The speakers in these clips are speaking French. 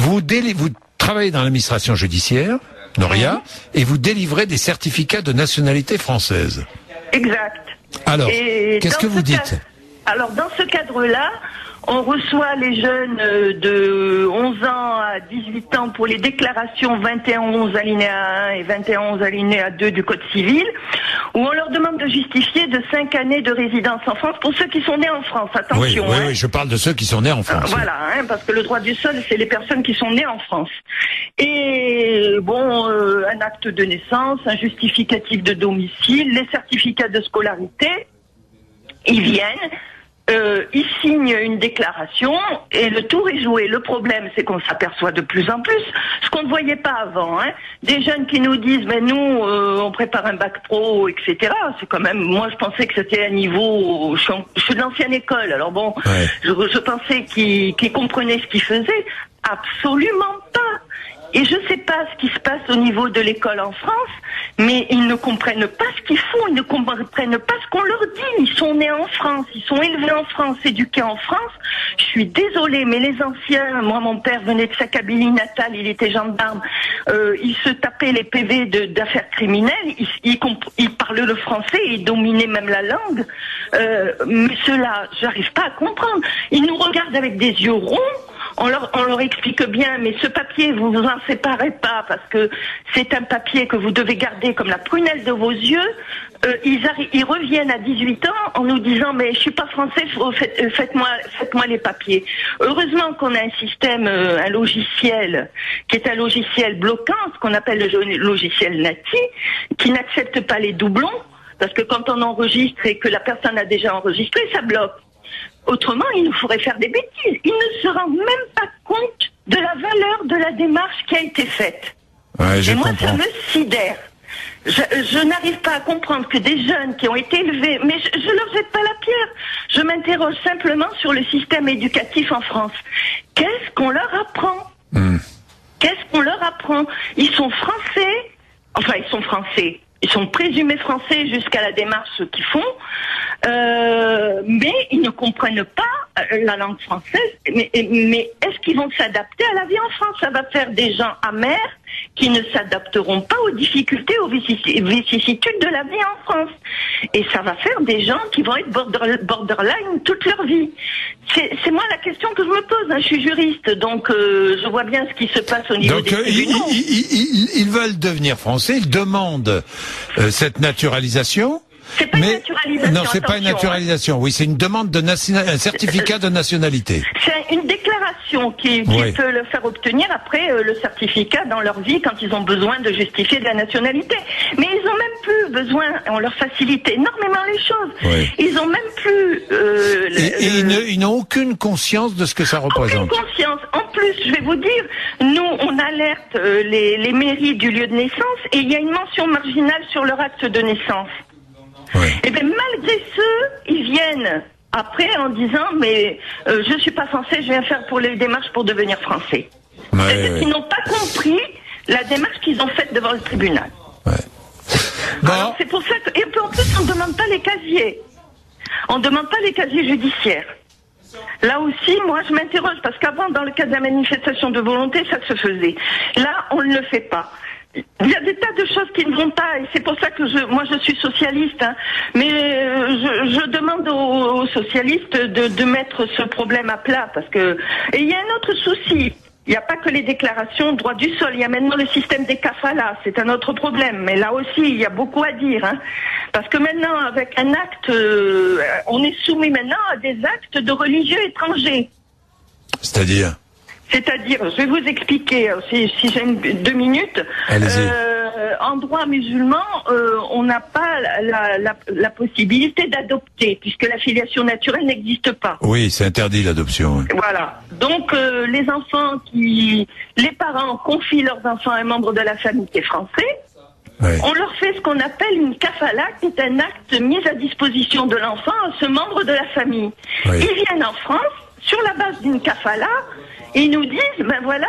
vous travaillez dans l'administration judiciaire, Noria, et vous délivrez des certificats de nationalité française. Exact. Alors, qu'est-ce que vous dites? Alors, dans ce cadre-là, on reçoit les jeunes de 11 ans à 18 ans pour les déclarations 21-11 alinéa 1 et 21-11 alinéa 2 du Code civil, où on leur demande de justifier de 5 années de résidence en France pour ceux qui sont nés en France. Attention. Oui, je parle de ceux qui sont nés en France. Voilà, parce que le droit du sol, c'est les personnes qui sont nées en France. Et bon, un acte de naissance, un justificatif de domicile, les certificats de scolarité, ils viennent. Ils signent une déclaration et le tour est joué. Le problème, c'est qu'on s'aperçoit de plus en plus, ce qu'on ne voyait pas avant, des jeunes qui nous disent, mais nous, on prépare un bac pro, etc. C'est quand même, moi, je pensais que c'était un niveau, je suis de l'ancienne école, alors bon, je pensais qu'ils comprenaient ce qu'ils faisaient. Absolument pas. Et je ne sais pas ce qui se passe au niveau de l'école en France, mais ils ne comprennent pas ce qu'ils font, ils ne comprennent pas ce qu'on leur dit. Ils sont nés en France, ils sont élevés en France, éduqués en France. Je suis désolée, mais les anciens, moi mon père venait de sa Kabylie natale, il était gendarme, il se tapait les PV d'affaires criminelles, il parlait le français, il dominait même la langue. Mais ceux-là, j'arrive pas à comprendre. Ils nous regardent avec des yeux ronds. On leur explique bien, mais ce papier, vous vous en séparez pas, parce que c'est un papier que vous devez garder comme la prunelle de vos yeux. Ils reviennent à 18 ans en nous disant, mais je suis pas français, faites-moi les papiers. Heureusement qu'on a un système, un logiciel, qui est un logiciel bloquant, ce qu'on appelle le logiciel NATI, qui n'accepte pas les doublons, parce que quand on enregistre et que la personne a déjà enregistré, ça bloque. Autrement, il nous faudrait faire des bêtises. Ils ne se rendent même pas compte de la valeur de la démarche qui a été faite. Ouais, et moi, ça me sidère. Je n'arrive pas à comprendre que des jeunes qui ont été élevés, mais je ne leur jette pas la pierre. Je m'interroge simplement sur le système éducatif en France. Qu'est-ce qu'on leur apprend? Qu'est-ce qu'on leur apprend? Ils sont français, enfin ils sont français. Ils sont présumés français jusqu'à la démarche qu'ils font, mais ils ne comprennent pas la langue française. Mais est-ce qu'ils vont s'adapter à la vie en France? Ça va faire des gens amers qui ne s'adapteront pas aux difficultés, aux vicissitudes de la vie en France. Et ça va faire des gens qui vont être borderline toute leur vie. C'est moi la question que je me pose. Je suis juriste, donc je vois bien ce qui se passe au niveau des tribunaux. Ils veulent devenir français, ils demandent cette naturalisation. C'est pas une naturalisation. Non, c'est pas une naturalisation. Oui, c'est une demande de un certificat de nationalité. C'est une déclaration qui peut le faire obtenir après le certificat dans leur vie quand ils ont besoin de justifier de la nationalité. Mais ils ont même plus besoin, on leur facilite énormément les choses. Ils ont même plus... ils n'ont aucune conscience de ce que ça représente. Aucune conscience. En plus, je vais vous dire, nous, on alerte les mairies du lieu de naissance et il y a une mention marginale sur leur acte de naissance. Et bien malgré ce, ils viennent après en disant mais je suis pas français, je viens faire pour les démarches pour devenir français. C'est-à-dire qu'ils n'ont pas compris la démarche qu'ils ont faite devant le tribunal. Alors c'est pour ça que et puis en plus on ne demande pas les casiers. On ne demande pas les casiers judiciaires. Là aussi, moi je m'interroge parce qu'avant dans le cas de la manifestation de volonté, ça se faisait. Là, on ne le fait pas. Il y a des tas de choses qui ne vont pas et c'est pour ça que moi je suis socialiste, mais je demande aux socialistes de mettre ce problème à plat parce que et il y a un autre souci. Il n'y a pas que les déclarations droit du sol, il y a maintenant le système des kafalas, c'est un autre problème. Mais là aussi, il y a beaucoup à dire. Parce que maintenant, avec un acte, on est soumis maintenant à des actes de religieux étrangers. C'est-à-dire, je vais vous expliquer, si j'ai 2 minutes. En droit musulman, on n'a pas la possibilité d'adopter, puisque la filiation naturelle n'existe pas. Oui, c'est interdit l'adoption. Voilà. Donc, les parents confient leurs enfants à un membre de la famille qui est français. On leur fait ce qu'on appelle une kafala, qui est un acte mis à disposition de l'enfant à ce membre de la famille. Ils viennent en France, sur la base d'une kafala, et ils nous disent, ben voilà,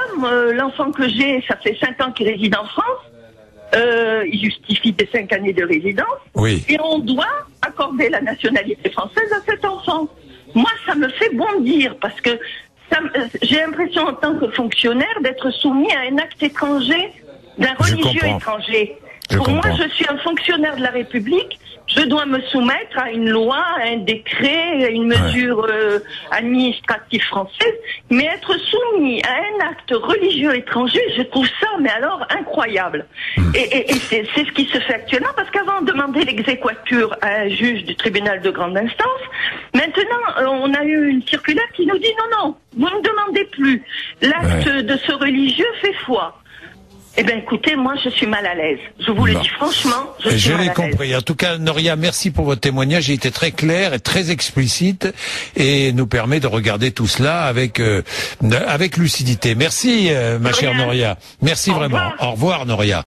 l'enfant que j'ai, ça fait 5 ans qu'il réside en France, il justifie des 5 années de résidence, et on doit accorder la nationalité française à cet enfant. Moi, ça me fait bondir, parce que J'ai l'impression en tant que fonctionnaire d'être soumis à un acte étranger d'un religieux étranger. Pour moi, je suis un fonctionnaire de la République. Je dois me soumettre à une loi, à un décret, à une mesure administrative française. Mais être soumis à un acte religieux étranger, je trouve ça, mais alors, incroyable. Et c'est ce qui se fait actuellement, parce qu'avant, on demandait l'exéquatur à un juge du tribunal de grande instance. Maintenant, on a eu une circulaire qui nous dit non, vous ne demandez plus. L'acte de ce religieux fait foi. Eh bien, écoutez, moi, je suis mal à l'aise. Je vous le dis franchement, je suis mal à l'aise. Je l'ai compris. En tout cas, Noria, merci pour votre témoignage. Il était très clair et très explicite et nous permet de regarder tout cela avec lucidité. Merci, ma chère Noria. Merci vraiment. Au revoir, Noria.